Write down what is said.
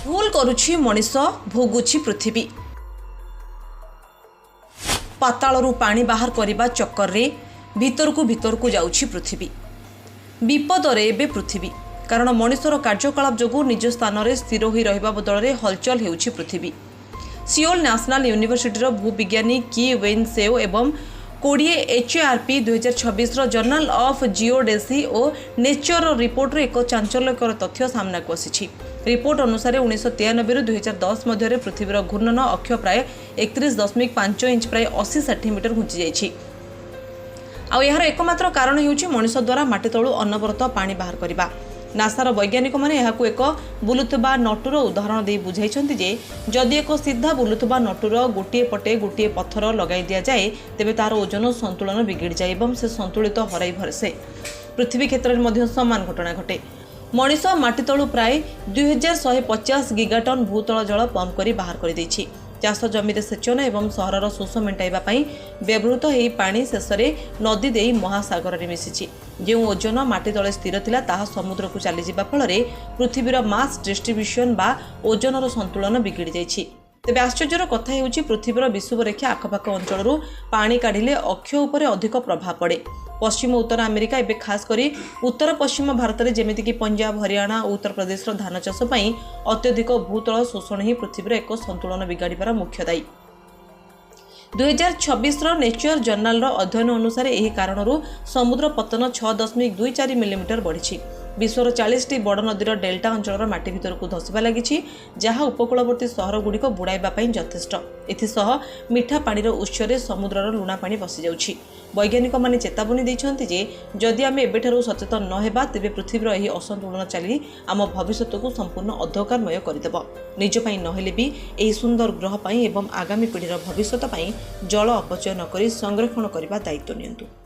ଭୁଲ କରୁଛି ମଣିଷ, ଭୋଗୁଛି ପୃଥିବୀ। ପାତାଳରୁ ପାଣି ବାହାର କରିବା ଚକ୍କରରେ ଭିତରକୁ ଯାଉଛି ପୃଥିବୀ। ବିପଦରେ ଏବେ ପୃଥିବୀ, କାରଣ ମଣିଷର କାର୍ଯ୍ୟକଳାପ ଯୋଗୁଁ ନିଜ ସ୍ଥାନରେ ସ୍ଥିର ହୋଇ ରହିବା ବଦଳରେ ହଲଚଲ ହେଉଛି ପୃଥିବୀ। ସିଓଲ ନ୍ୟାସନାଲ ୟୁନିଭର୍ସିଟିର ଭୂବିଜ୍ଞାନୀ କି ୱେନ୍ ସେଓ ଏବଂ 20 HARP 2026 ଜର୍ନାଲ ଅଫ୍ ଜିଓଡେସି ଓ ନେଚର ରିପୋର୍ଟରେ ଏକ ଚାଞ୍ଚଲ୍ୟକର ତଥ୍ୟ ସାମ୍ନାକୁ ଆସିଛି। ରିପୋର୍ଟ ଅନୁସାରେ 1993ରୁ 2010 ମଧ୍ୟରେ ପୃଥିବୀର ଘୂର୍ଣ୍ଣନ ଅକ୍ଷ ପ୍ରାୟ 31.5 ଇଞ୍ଚ ପ୍ରାୟ 80 ସେଣ୍ଟିମିଟର ଘୁଞ୍ଚି ଯାଇଛି। ଆଉ ଏହାର ଏକମାତ୍ର କାରଣ ହେଉଛି ମଣିଷ ଦ୍ୱାରା ମାଟି ତଳୁ ଅନବରତ ପାଣି ବାହାର କରିବା। ନାସାର ବୈଜ୍ଞାନିକମାନେ ଏହାକୁ ଏକ ବୁଲୁଥିବା ନଟୁର ଉଦାହରଣ ଦେଇ ବୁଝାଇଛନ୍ତି ଯେ ଯଦି ଏକ ସିଧା ବୁଲୁଥିବା ନଟୁର ଗୋଟିଏ ପଟେ ଗୋଟିଏ ପଥର ଲଗାଇ ଦିଆଯାଏ ତେବେ ତାର ଓଜନ ସନ୍ତୁଳନ ବିଗିଡ଼ିଯାଏ ଏବଂ ସେ ସନ୍ତୁଳିତ ହରାଇ ବସେ। ପୃଥିବୀ କ୍ଷେତ୍ରରେ ମଧ୍ୟ ସମାନ ଘଟଣା ଘଟେ। ମଣିଷ ମାଟି ତଳୁ ପ୍ରାୟ 2150 ଗିଗାଟନ ଭୂତଳ ଜଳ ପମ୍ପ କରି ବାହାର କରିଦେଇଛି। ଚାଷ ଜମିରେ ସେଚନ ଏବଂ ସହରର ଶୋଷ ମେଣ୍ଟାଇବା ପାଇଁ ବ୍ୟବହୃତ ଏହି ପାଣି ଶେଷରେ ନଦୀ ଦେଇ ମହାସାଗରରେ ମିଶିଛି। ଯେଉଁ ଓଜନ ମାଟି ତଳେ ସ୍ଥିର ଥିଲା ତାହା ସମୁଦ୍ରକୁ ଚାଲିଯିବା ଫଳରେ ପୃଥିବୀର ମାସ୍ ଡିଷ୍ଟ୍ରିବ୍ୟୁସନ ବା ଓଜନର ସନ୍ତୁଳନ ବିଗିଡ଼ି ଯାଇଛି। ତେବେ ଆଶ୍ଚର୍ଯ୍ୟର କଥା ହେଉଛି ପୃଥିବୀର ବିଷୁବରେଖା ଆଖପାଖ ଅଞ୍ଚଳରୁ ପାଣି କାଢ଼ିଲେ ଅକ୍ଷ ଉପରେ ଅଧିକ ପ୍ରଭାବ ପଡ଼େ। ପଶ୍ଚିମ ଉତ୍ତର ଆମେରିକା ଏବେ ଖାସ କରି ଉତ୍ତର ପଶ୍ଚିମ ଭାରତରେ ଯେମିତିକି ପଞ୍ଜାବ, ହରିୟାଣା ଓ ଉତ୍ତରପ୍ରଦେଶର ଧାନ ଚାଷ ପାଇଁ ଅତ୍ୟଧିକ ଭୂତଳ ଶୋଷଣ ହିଁ ପୃଥିବୀର ଏକ ସନ୍ତୁଳନ ବିଗାଡ଼ିବାର ମୁଖ୍ୟ ଦାୟୀ। 2026ର ନେଚର ଜର୍ନାଲର ଅଧ୍ୟୟନ ଅନୁସାରେ ଏହି କାରଣରୁ ସମୁଦ୍ର ପତନ 6.24 ମିଲିମିଟର ବଢ଼ିଛି। ବିଶ୍ୱର 40ଟି ବଡ଼ ନଦୀର ଡେଲ୍ଟା ଅଞ୍ଚଳର ମାଟି ଭିତରକୁ ଧସିବା ଲାଗିଛି, ଯାହା ଉପକୂଳବର୍ତ୍ତୀ ସହରଗୁଡ଼ିକ ବୁଡ଼ାଇବା ପାଇଁ ଯଥେଷ୍ଟ। ଏଥିସହ ମିଠା ପାଣିର ଉତ୍ସରେ ସମୁଦ୍ରର ଲୁଣା ପାଣି ପଶିଯାଉଛି। ବୈଜ୍ଞାନିକମାନେ ଚେତାବନୀ ଦେଇଛନ୍ତି ଯେ ଯଦି ଆମେ ଏବେଠାରୁ ସଚେତନ ନ ହେବା ତେବେ ପୃଥିବୀର ଏହି ଅସନ୍ତୁଳନ ଚାଲି ଆମ ଭବିଷ୍ୟତକୁ ସମ୍ପୂର୍ଣ୍ଣ ଅନ୍ଧକାରମୟ କରିଦେବ। ନିଜ ପାଇଁ ନହେଲେ ବି ଏହି ସୁନ୍ଦର ଗ୍ରହ ପାଇଁ ଏବଂ ଆଗାମୀ ପିଢ଼ିର ଭବିଷ୍ୟତ ପାଇଁ ଜଳ ଅପଚୟ ନ କରି ସଂରକ୍ଷଣ କରିବା ଦାୟିତ୍ୱ ନିଅନ୍ତୁ।